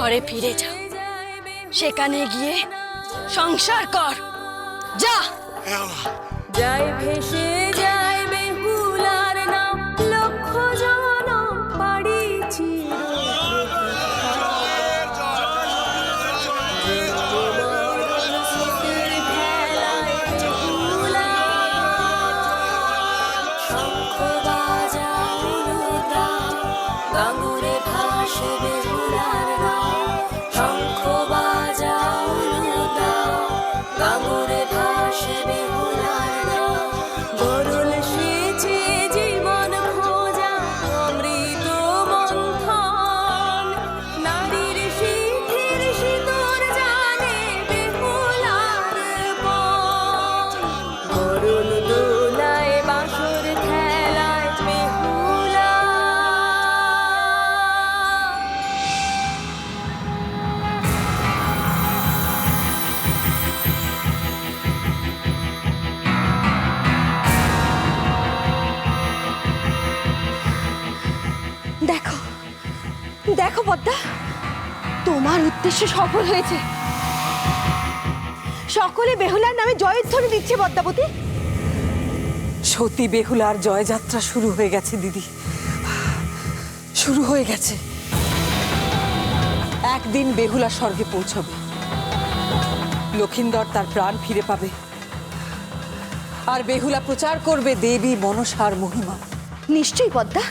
ঘরে ফিরে যাও, সেখানে গিয়ে সংসার কর। যা। যায় ভেসে যায় বেহুলার নাম, লক্ষ জনম পাড়ি গাঙ্গুরে ভাসে বেহুলার নাম, শঙ্খ বাজাও দাও, গাঙ্গুরে ভাসে বেহুলার নাম। গরুল সেচে জীবন খোঁজা অমৃত মন্থন, নারীর সিদ্ধির সিঁদুর জানে বেহুলার বন। গরুল দোলায় বাঁশর খেলায় বেহুলা। দেখো দেখো পদ্মা, তোমার উদ্দেশ্য সফল হয়েছে। সকলে বেহুলার নামে জয়ধ্বনি দিচ্ছে পদ্মাবতী। সতী বেহুলার জয়যাত্রা শুরু হয়ে গেছে দিদি, শুরু হয়ে গেছে। একদিন বেহুলা স্বর্গে পৌঁছবে, লক্ষিন্দর তার প্রাণ ফিরে পাবে, আর বেহুলা প্রচার করবে দেবী মনসার মহিমা। নিশ্চয়ই পদ্মা,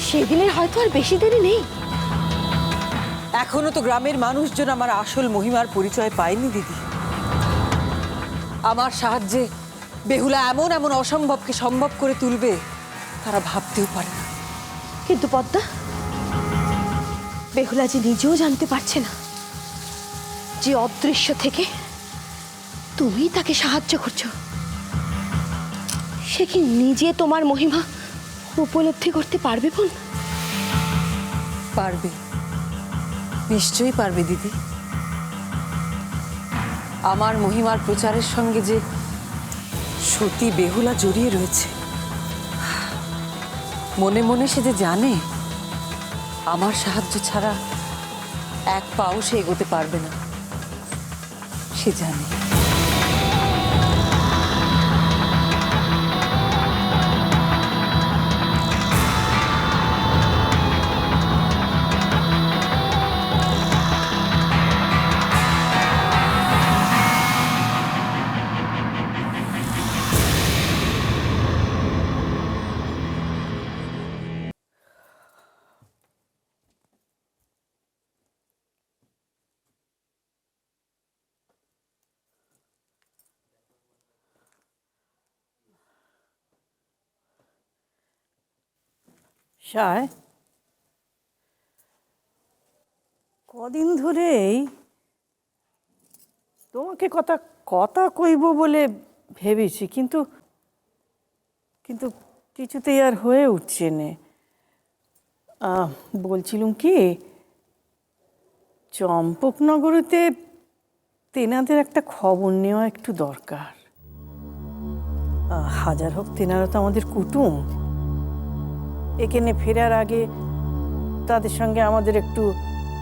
সেদিনের হয়তো আর বেশি দেরি নেই। এখনো তো গ্রামের মানুষজন আমার আসল মহিমার পরিচয় পায়নি দিদি। আমার সাহায্যে বেহুলা এমন এমন অসম্ভবকে সম্ভব করে তুলবে তারা ভাবতেও পারে না। কিন্তু পদ্মা, বেহুলা যে নিজেও জানতে পারছে না যে অদৃশ্য থেকে তুমি তাকে সাহায্য করছো। সে কি নিজে তোমার মহিমা উপলব্ধি করতে পারবে বোন? পারবে, নিশ্চয়ই পারবে দিদি। আমার মহিমার প্রচারের সঙ্গে যে সতী বেহুলা জড়িয়ে রয়েছে, মনে মনে সে যে জানে আমার সাহায্য ছাড়া এক পাও সে এগোতে পারবে না, সে জানে। সায়, কদিন ধরেই তোমাকে কথা কথা কইব বলে ভেবেছি, কিন্তু কিন্তু কিছুতেই আর হয়ে উঠছে নে। বলছিলুম কি, চম্পকনগরীতে তেনাদের একটা খবর নেওয়া একটু দরকার। হাজার হোক তেনারা তো আমাদের কুটুম। এখানে ফেরার আগে তাদের সঙ্গে আমাদের একটু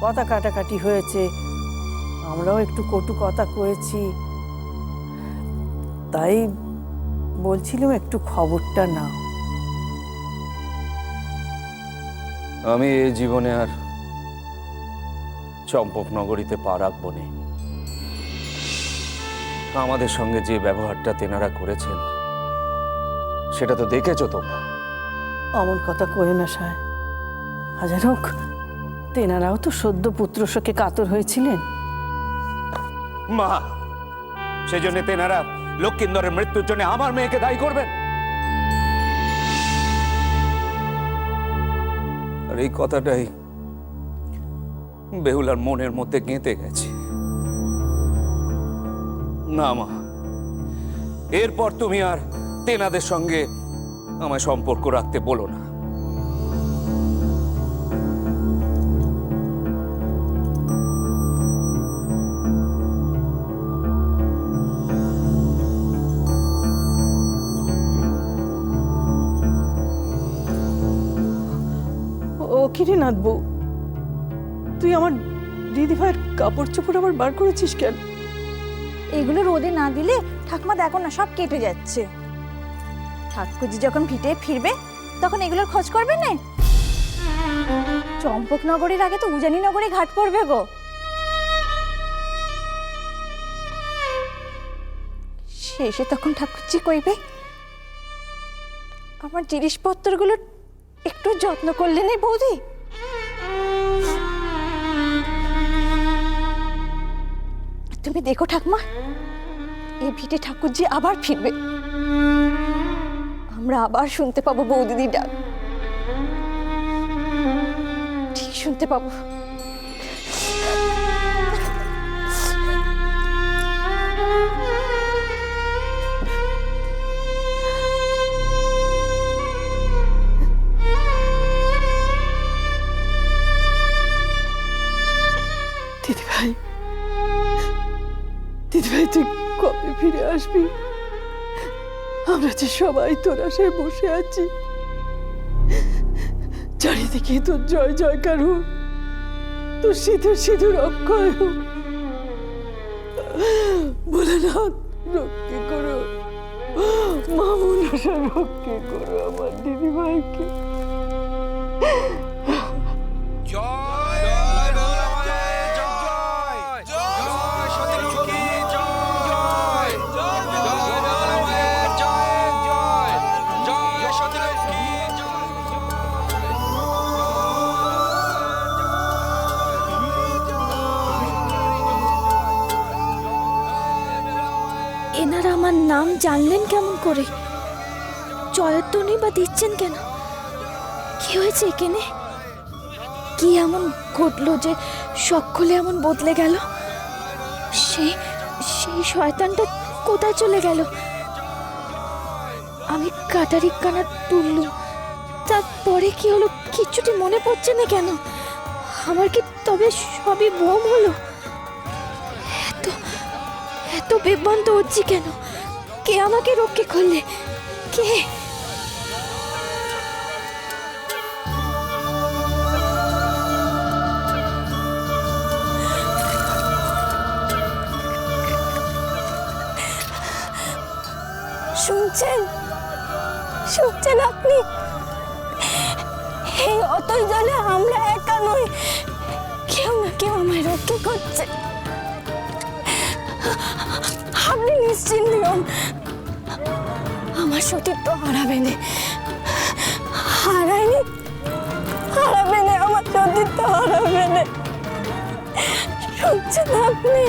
কথা কাটাকাটি হয়েছে, আমরাও একটু কটু কথা কয়েছি। তাই বলছিলাম একটু খবরটা নাও। আমি এই জীবনে আর চম্পকনগরীতে পা রাখব না। আমাদের সঙ্গে যে ব্যবহারটা তেনারা করেছেন সেটা তো দেখেছো তোমরা। অমন কথা কয়ে না সায়। হাজার হোক তেনারাও তো সদ্য পুত্র শোকে কাতর হয়েছিলেন। মা, সেই জন্য তেনারা লক্ষিন্দরের মৃত্যুর জন্য আমার মেয়েকে দায়ী করবেন? আর এই কথাটাই বেহুলার মনের মধ্যে গেঁথে গেছে। না মা, এরপর তুমি আর তেনাদের সঙ্গে আমায় সম্পর্ক রাখতে বলো না। ও কিরে নাথবউ, তুই আমার দিদিভাইয়ের কাপড় চোপড় আবার বার করেছিস কেন? এগুলো রোদে না দিলে ঠাকুমা দেখো না সব কেটে যাচ্ছে। ঠাকুরজি যখন ভিটে ফিরবে তখন এগুলোর খোঁজ করবে না। চম্পকনগরের আগে তো উজানিনগরে ঘাট পড়বে গো। শেষে তখন ঠাকুরজি কইবে আমার জিনিসপত্রগুলো একটু যত্ন করলে নেই বৌদি। তুমি দেখো ঠাকুমা, এই ভিটে ঠাকুরজি আবার ফিরবে, আমরা আবার শুনতে পাবো বৌদিদির ডাক, ঠিক শুনতে পাবো। দিদিভাই, দিদিভাই তুই কবে ফিরে আসবি? আমরা যে সবাই তোর আশায় বসে আছি। চারিদিকে তোর জয় জয়কার হোক, তোর সিঁদুর সিঁদুর অক্ষয় হোক। ভোলানাথ রক্ষে করো, মা মনসা রক্ষে করো আমার দিদিভাইকে। এনারা আমার নাম জানলেন কেমন করে? জয়ধ্বনি বা দিচ্ছেন কেন? কি হয়েছে এখানে? কি এমন ঘটলো যে সকলে এমন বদলে গেল? সেই সেই শয়তানটা কোথায় চলে গেল? আমি কাটারি কানা তুললুম, তারপরে কি হলো কিচ্ছুটি মনে পড়ছে না কেন? আমার কি তবে সবই ভ্রম হলো? এত এত বিভ্রান্ত হচ্ছি কেন? কে আমাকে রক্ষে করলে? কে? শুনছেন? শুনছেন আপনি? এই অতল জলে আমরা একা নই, কেউ না কেউ আমায় রক্ষা করছে। আপনি নিশ্চিন্ত হন, আমার সতীত্ব হারাবে না, হারায়নি, হারাবে না, আমার সতীত্ব হারাবে না। শুনছেন আপনি?